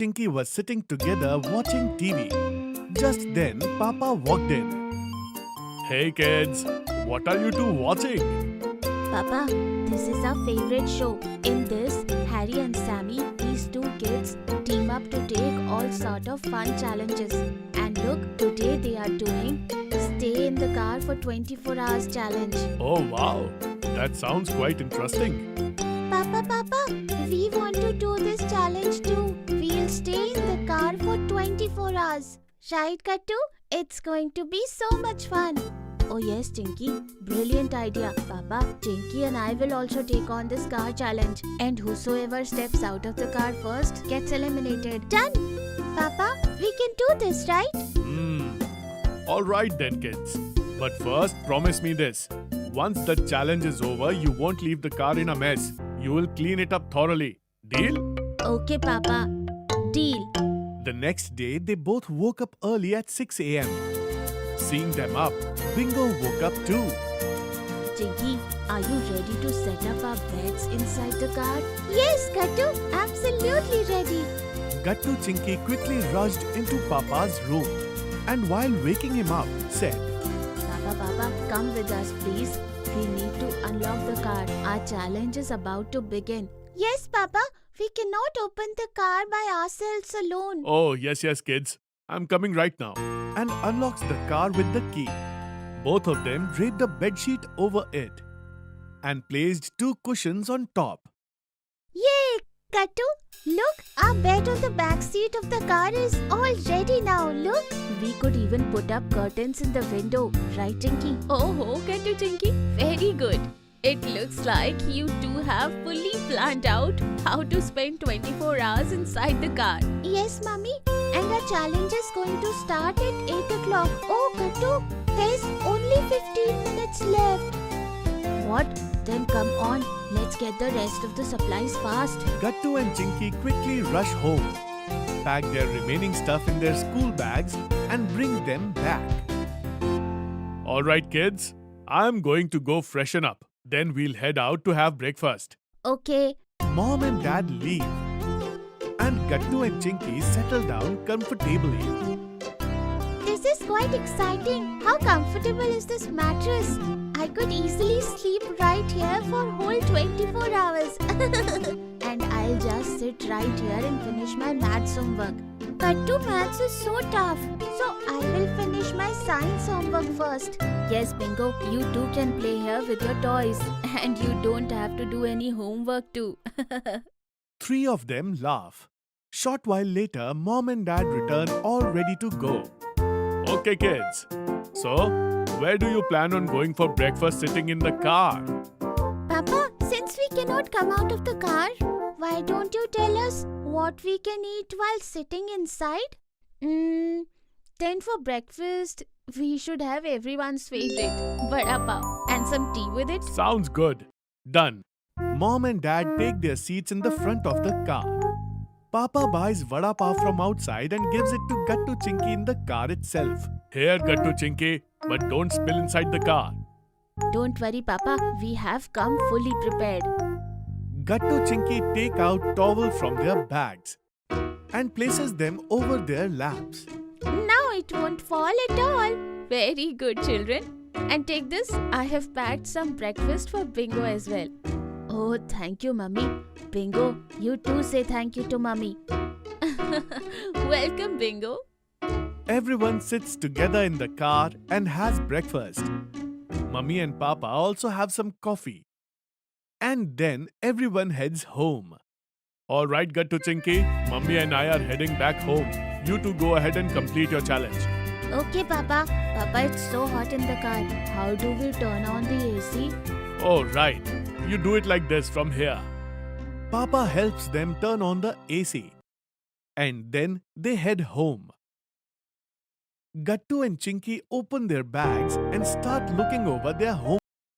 Tinky was sitting together watching TV. Just then, Papa walked in. Hey kids, what are you two watching? Papa, this is our favorite show. In this, Harry and Sammy, these two kids, team up to take all sort of fun challenges. And look, today they are doing Stay in the Car for 24 Hours challenge. Oh wow, that sounds quite interesting. Papa, we want to do this challenge too. We'll stay in the car for 24 hours. Right, Kattu? It's going to be so much fun. Oh yes, Tinky. Brilliant idea. Papa, Tinky and I will also take on this car challenge. And whosoever steps out of the car first gets eliminated. Done! Papa, we can do this, right? Alright then kids. But first, promise me this. Once the challenge is over, you won't leave the car in a mess. You will clean it up thoroughly. Deal? Okay, Papa. Deal. The next day, they both woke up early at 6 a.m. Seeing them up, Bingo woke up too. Tinky, are you ready to set up our beds inside the car? Yes, Kattu. Absolutely ready. Gattu Chinky quickly rushed into Papa's room and while waking him up, said, Papa, come with us, please. We need to unlock the car. Our challenge is about to begin. Yes, Papa. We cannot open the car by ourselves alone. Oh, yes, kids. I'm coming right now. And unlocks the car with the key. Both of them draped a bedsheet over it and placed two cushions on top. Yay! Kattu, look, our bed on the back seat of the car is all ready now. Look. We could even put up curtains in the window. Right, Tinky? Oh, Kattu Tinky. Very good. It looks like you two have fully planned out how to spend 24 hours inside the car. Yes, Mummy. And our challenge is going to start at 8 o'clock. Oh, Kattu, there's only 15 minutes left. What? Then come on. Let's get the rest of the supplies fast. Gattu and Chinky quickly rush home, pack their remaining stuff in their school bags and bring them back. Alright kids, I'm going to go freshen up. Then we'll head out to have breakfast. Okay. Mom and Dad leave. And Gattu and Chinky settle down comfortably. This is quite exciting. How comfortable is this mattress? I could easily sleep right here for whole 24 hours. And I'll just sit right here and finish my maths homework. But maths is so tough. So I will finish my science homework first. Yes, Bingo, you too can play here with your toys. And you don't have to do any homework too. Three of them laugh. Short while later, Mom and Dad return all ready to go. Okay kids, so where do you plan on going for breakfast sitting in the car? Papa, since we cannot come out of the car, why don't you tell us what we can eat while sitting inside? Then for breakfast, we should have everyone's favorite, vada pav, and some tea with it. Sounds good. Done. Mom and Dad take their seats in the front of the car. Papa buys vada pav from outside and gives it to Gattu Chinky in the car itself. Here, Gattu Chinky, but don't spill inside the car. Don't worry, Papa. We have come fully prepared. Gattu Chinky take out towel from their bags and places them over their laps. Now it won't fall at all. Very good, children. And take this. I have packed some breakfast for Bingo as well. Oh, thank you, Mummy. Bingo, you too say thank you to Mummy. Welcome, Bingo. Everyone sits together in the car and has breakfast. Mummy and Papa also have some coffee. And then everyone heads home. Alright, Gattu Chinky, Mummy and I are heading back home. You two go ahead and complete your challenge. Okay, Papa. Papa, it's so hot in the car. How do we turn on the AC? Oh, right. You do it like this from here. Papa helps them turn on the AC. And then they head home. Gattu and Chinky open their bags and start looking over their homework.